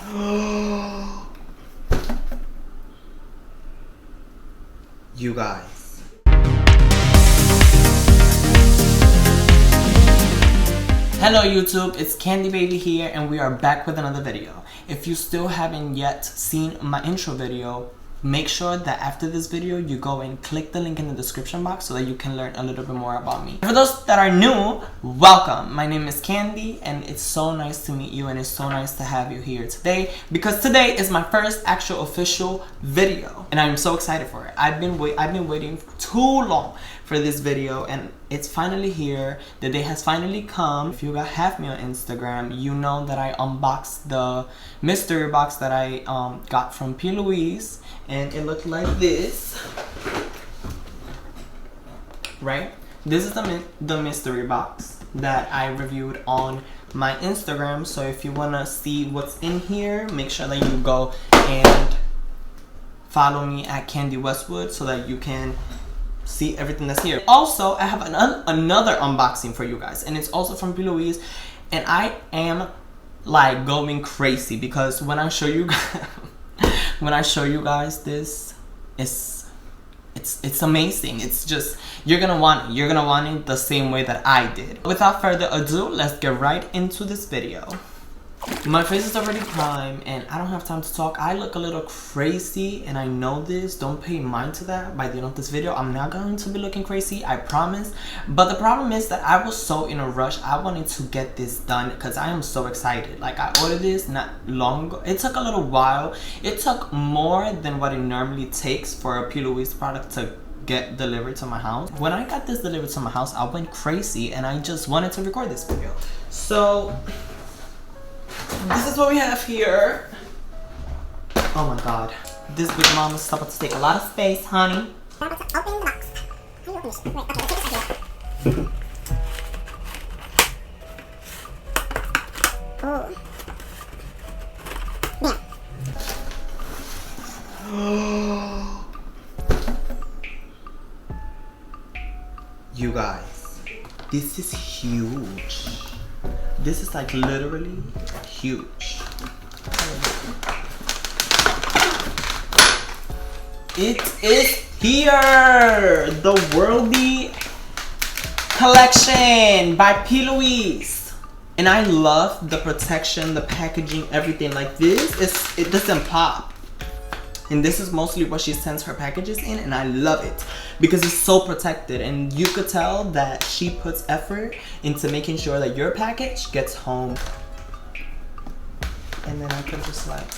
You guys. Hello YouTube, it's Candy Baby here and we are back with another video. If you still haven't yet seen my intro video, make sure that after this video you go and click the link in the description box so that you can learn a little bit more about me. For those that are new, welcome. My name is Candy and it's so nice to meet you and it's so nice to have you here today because today is my first actual official video and I'm so excited for it. I've been waiting too long for this video and it's finally here. The day has finally come. If you have me on Instagram, you know that I unboxed the mystery box that I got from P.louise and it looked like this, right? This is the mystery box that I reviewed on my Instagram. So if you wanna see what's in here, make sure that you go and follow me at Candy Westwood so that you can see everything that's here. Also, I have another unboxing for you guys and it's also from P.louise and I am like going crazy because when I show you guys this, it's amazing. It's just, you're gonna want it the same way that I did. Without further ado, let's get right into this video. My face is already primed and I don't have time to talk. I look a little crazy and I know this. Don't pay mind to that. By the end of this video, I'm not going to be looking crazy, I promise. But the problem is that I was so in a rush. I wanted to get this done because I am so excited. Like, I ordered this not long ago. It took a little while. It took more than what it normally takes for a P.louise product to get delivered to my house. When I got this delivered to my house, I went crazy and I just wanted to record this video. So this is what we have here. Oh my god. This big mom is about to take a lot of space, honey. We're about to open the box. How do you open this? Wait, okay, let's take this out here. Oh. You guys, this is huge. This is like literally huge. It is here! The Worldie collection by P.louise. And I love the protection, the packaging, everything. Like this, it doesn't pop. And this is mostly what she sends her packages in and I love it because it's so protected and you could tell that she puts effort into making sure that your package gets home. And then I can just like,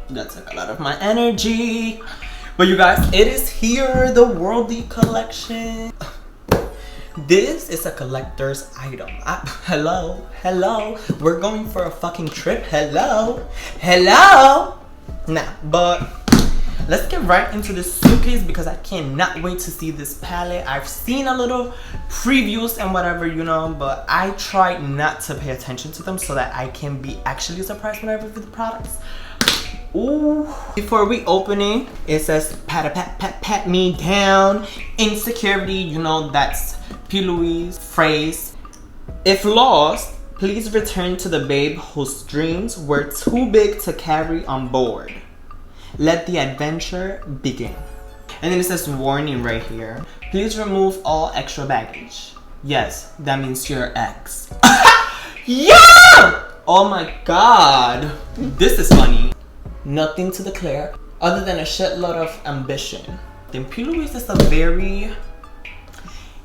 that took a lot of my energy. But you guys, it is here, the Worldie collection. This is a collector's item. Hello, we're going for a fucking trip. Hello. Nah, but let's get right into this suitcase because I cannot wait to see this palette. I've seen a little previews and whatever, you know, but I try not to pay attention to them so that I can be actually surprised when I review the products. Ooh. Before we open it, it says pat me down. Insecurity, you know, that's P.louise phrase. If lost, please return to the babe whose dreams were too big to carry on board. Let the adventure begin. And then it says warning right here. Please remove all extra baggage. Yes, that means your ex. Yeah! Oh my god. This is funny. Nothing to declare other than a shitload of ambition. Then P.louise is a very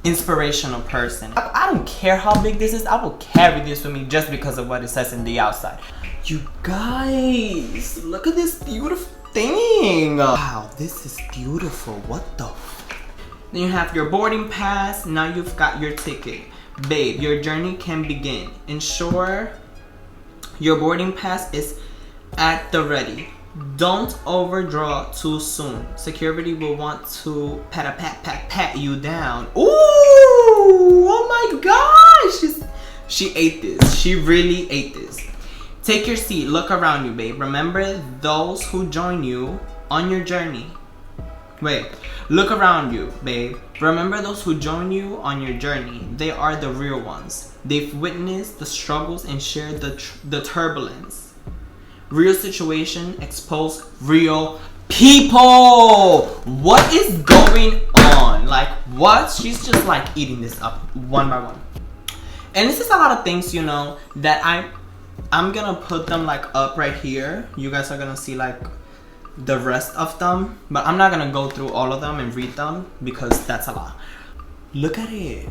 inspirational person. I don't care how big this is. I will carry this with me just because of what it says in the outside. You guys, look at this beautiful thing. Wow, this is beautiful. What the f. Then you have your boarding pass. Now you've got your ticket. Babe, your journey can begin. Ensure your boarding pass is at the ready. Don't overdraw too soon. Security will want to pat you down. Ooh! Oh my gosh! She ate this. She really ate this. Take your seat. Look around you, babe. Remember those who join you on your journey. Wait, look around you, babe. Remember those who join you on your journey. They are the real ones. They've witnessed the struggles and shared the turbulence. Real situation expose real people. What is going on? Like, what? She's just like eating this up one by one. And this is a lot of things, you know, that I'm gonna put them like up right here. You guys are gonna see like the rest of them, but I'm not gonna go through all of them and read them because that's a lot. Look at it.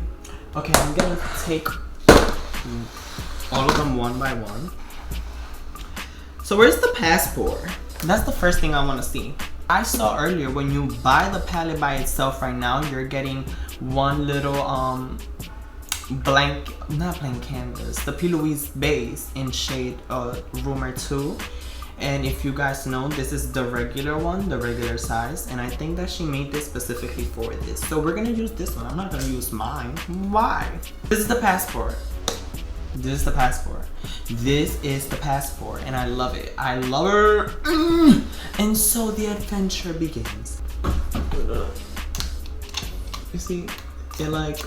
Okay, I'm gonna take all of them one by one. So where's the passport? That's the first thing I want to see. I saw earlier when you buy the palette by itself right now, you're getting one little not blank canvas, the P.louise base in shade Rumor 2. And if you guys know, this is the regular one, the regular size, and I think that she made this specifically for this. So we're gonna use this one. I'm not gonna use mine. Why? This is the passport. This is the passport. This is the passport, and I love it. I love her. And so the adventure begins. You see, it like.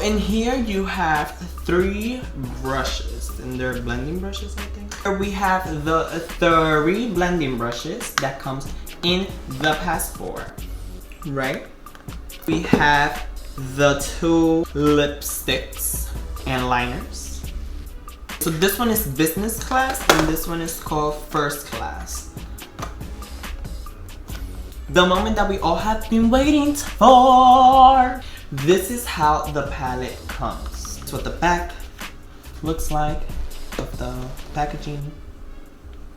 In here you have 3 brushes, and they're blending brushes, I think. Here we have the 3 blending brushes that comes in the passport, right? We have the 2 lipsticks and liners. So this one is business class, and this one is called first class. The moment that we all have been waiting for. This is how the palette comes. That's what the back looks like of the packaging.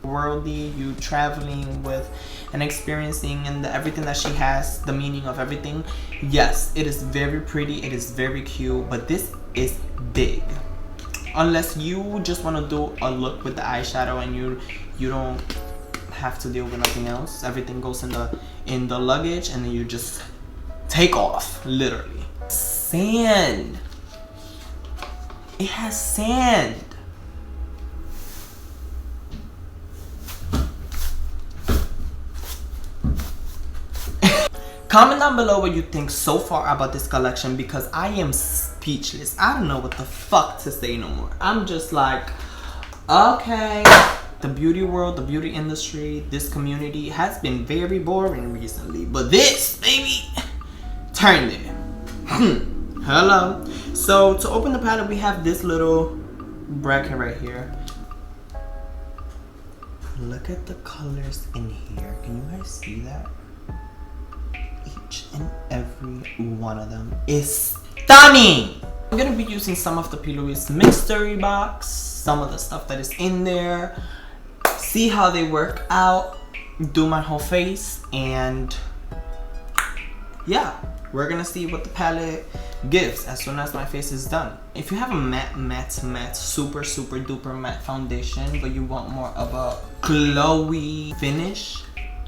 Worldie, you traveling with and experiencing and everything that she has, the meaning of everything. Yes, it is very pretty, it is very cute, but this is big. Unless you just want to do a look with the eyeshadow and you don't have to deal with nothing else. Everything goes in the luggage, and then you just take off, literally. Sand. It has sand. Comment down below what you think so far about this collection, because I am speechless. I don't know what the fuck to say no more. I'm just like, okay. The beauty world, the beauty industry, this community has been very boring recently, but this, baby, turned it. Hello. So to open the palette, we have this little bracket right here. Look at the colors in here. Can you guys see that? Each and every one of them is stunning. I'm gonna be using some of the P.louise Mystery Box, some of the stuff that is in there, see how they work out, do my whole face, and yeah, we're gonna see what the palette gives as soon as my face is done. If you have a matte, super duper matte foundation, but you want more of a glowy finish,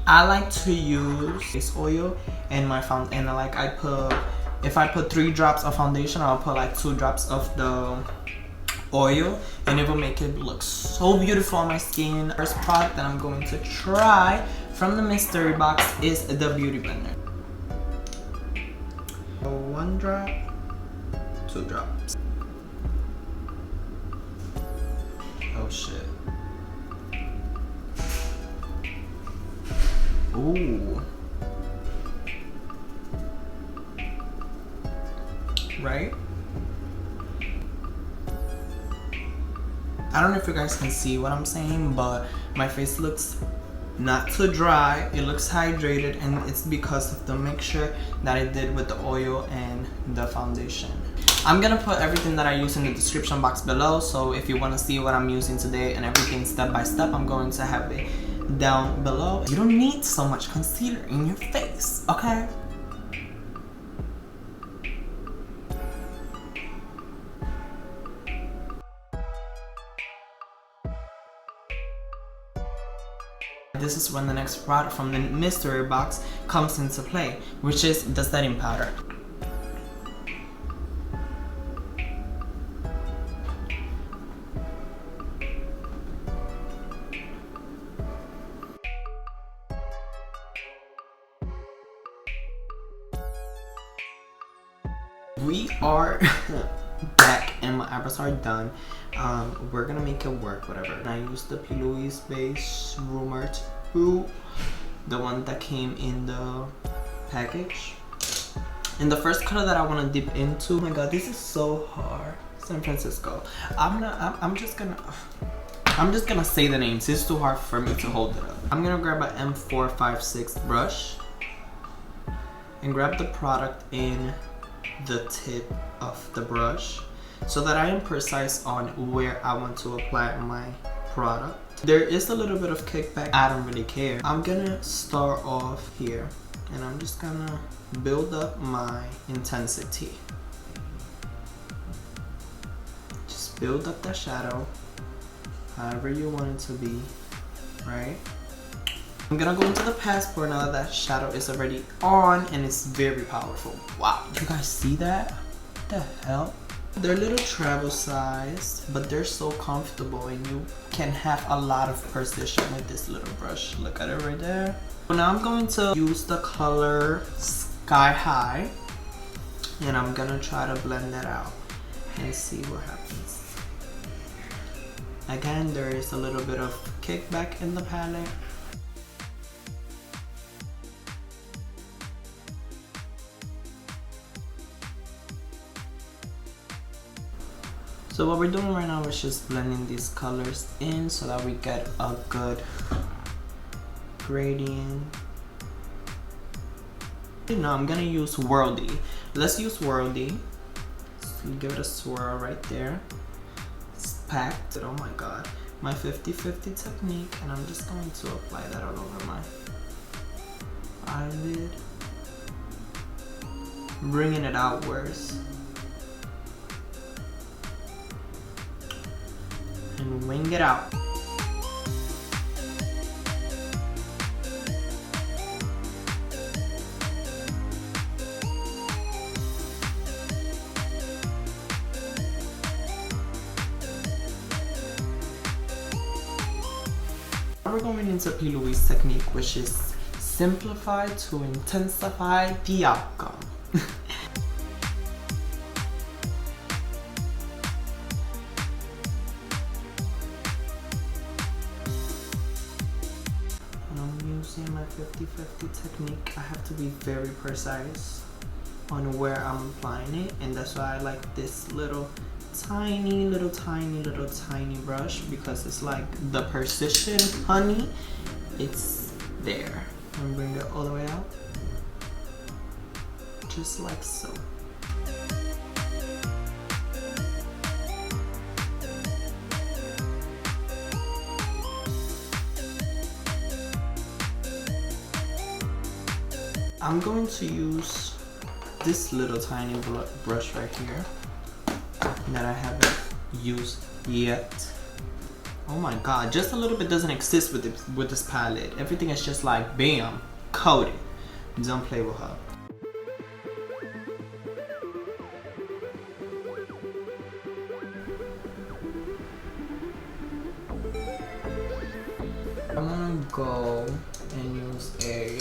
I like to use face oil and my foundation. And if I put 3 drops of foundation, I'll put like 2 drops of the oil, and it will make it look so beautiful on my skin. First product that I'm going to try from the mystery box is the beauty blender. 1 drop, 2 drops. Oh shit. Ooh. Right? I don't know if you guys can see what I'm saying, but my face looks not too dry. It looks hydrated, and it's because of the mixture that I did with the oil and the foundation. I'm gonna put everything that I use in the description box below, so if you want to see what I'm using today and everything step by step, I'm going to have it down below. You don't need so much concealer in your face, okay? This is when the next product from the mystery box comes into play, which is the setting powder. we are back and my eyebrows are done. We're gonna make it work, whatever. And I used the P.louise base Rumor 2, the one that came in the package. And the first color that I want to dip into, oh my god, this is so hard. San Francisco. I'm just gonna say the names. It's too hard for me to hold it up. I'm gonna grab an M456 brush and grab the product in the tip of the brush so that I am precise on where I want to apply my product. There is a little bit of kickback. I don't really care. I'm gonna start off here and I'm just gonna build up my intensity. Just build up that shadow however you want it to be, right? I'm gonna go into the passport now that shadow is already on and it's very powerful. Wow, you guys see that? What the hell? They're little travel size, but they're so comfortable and you can have a lot of precision with this little brush. Look at it right there. So now I'm going to use the color Sky High and I'm gonna try to blend that out and see what happens. Again, there is a little bit of kickback in the palette. So what we're doing right now is just blending these colors in so that we get a good gradient. Now I'm gonna use Worldie. Let's use Worldie. So give it a swirl right there. It's packed. Oh my god. My 50-50 technique, and I'm just going to apply that all over my eyelid. Bringing it outwards. And wing it out. We're going into P.louise technique, which is simplify to intensify the outcome. My 50-50 technique. I have to be very precise on where I'm applying it, and that's why I like this little tiny brush, because it's like the precision, honey, it's there. And bring it all the way out, just like so. I'm going to use this little tiny brush right here that I haven't used yet. Oh my god, just a little bit doesn't exist with this palette. Everything is just like bam, coated. Don't play with her. I'm gonna go and use a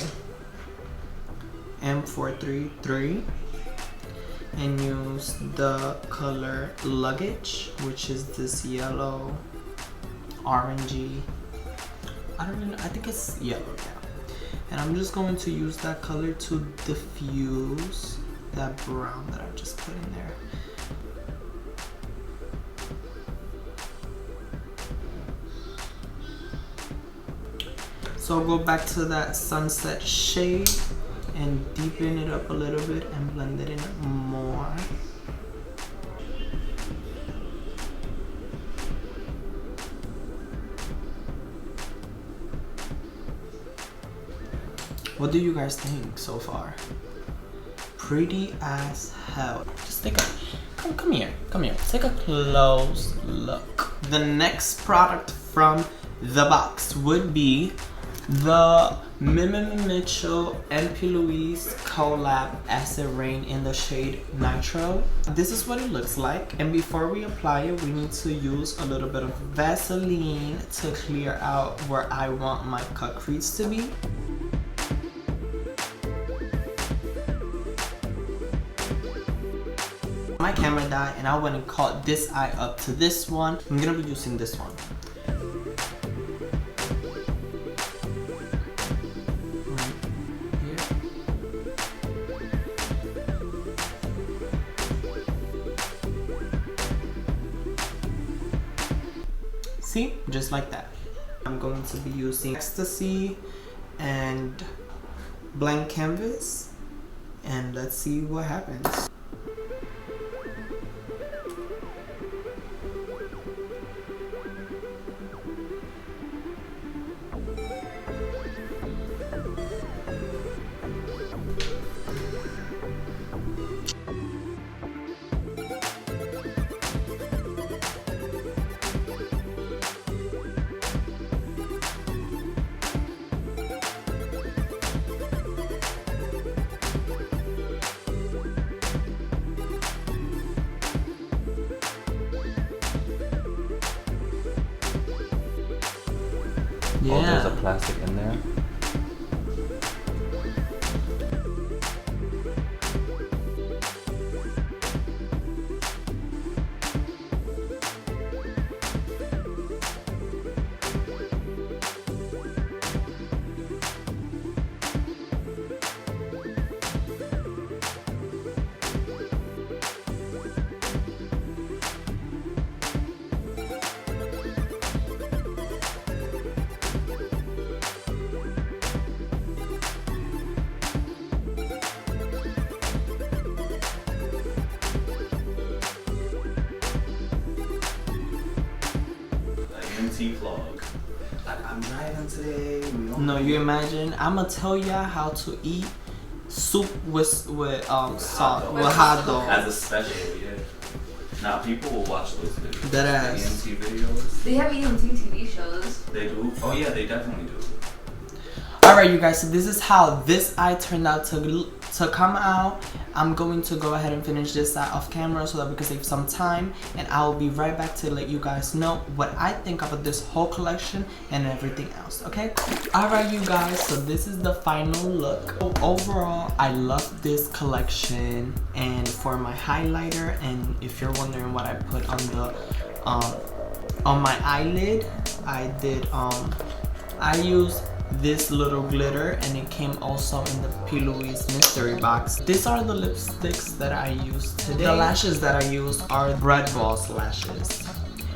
M433 and use the color Luggage, which is this yellow orangey. I don't really know, I think it's yellow now. And I'm just going to use that color to diffuse that brown that I just put in there. So I'll go back to that sunset shade and deepen it up a little bit and blend it in more. What do you guys think so far? Pretty as hell. Just take a, come here. Take a close look. The next product from the box would be the Mitchell and P.louise collab Acid Rain in the shade Nitro. This is what it looks like, and before we apply it, we need to use a little bit of Vaseline to clear out where I want my cut crease to be. My camera died and I went and caught this eye up to this one. I'm gonna be using this one. See, just like that. I'm going to be using Ecstasy and blank canvas, and let's see what happens. Yeah. Oh, there's a plastic in there. Vlog. Like, I'm riding today. No, you imagine? I'ma tell y'all how to eat soup with salt with hot dog. As a special, yeah. Now people will watch those videos. That ass. EMT videos. They have EMT TV shows. They do? Oh yeah, they definitely do. Alright you guys, so this is how this eye turned out to come out. I'm going to go ahead and finish this eye off camera so that we can save some time, and I'll be right back to let you guys know what I think about this whole collection and everything else, okay? Alright you guys, so this is the final look. Overall, I love this collection, and for my highlighter, and if you're wondering what I put on the on my eyelid, I did I used this little glitter, and it came also in the P.louise Mystery Box. These are the lipsticks that I used today. The lashes that I used are Red Balls lashes.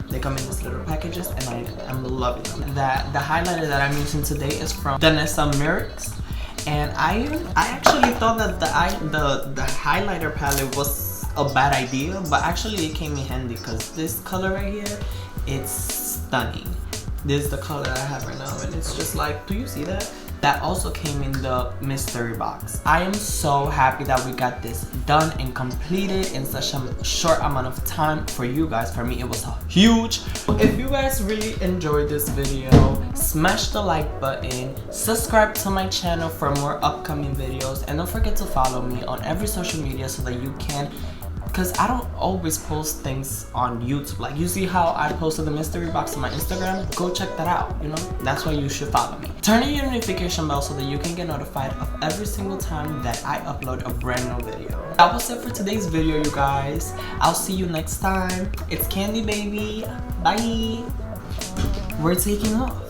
They come in these little packages, and I am loving them. The highlighter that I'm using today is from Danessa Myricks, and I actually thought that the highlighter palette was a bad idea, but actually it came in handy because this color right here, it's stunning. This is the color that I have right now, and it's just like, do you see that? That also came in the mystery box. I am so happy that we got this done and completed in such a short amount of time for you guys. For me, it was huge. If you guys really enjoyed this video, smash the like button, subscribe to my channel for more upcoming videos, and don't forget to follow me on every social media so that you can, because I don't always post things on YouTube. Like, you see how I posted the mystery box on my Instagram? Go check that out, you know? That's why you should follow me. Turn on your notification bell so that you can get notified of every single time that I upload a brand new video. That was it for today's video, you guys. I'll see you next time. It's Candy Baby. Bye. We're taking off.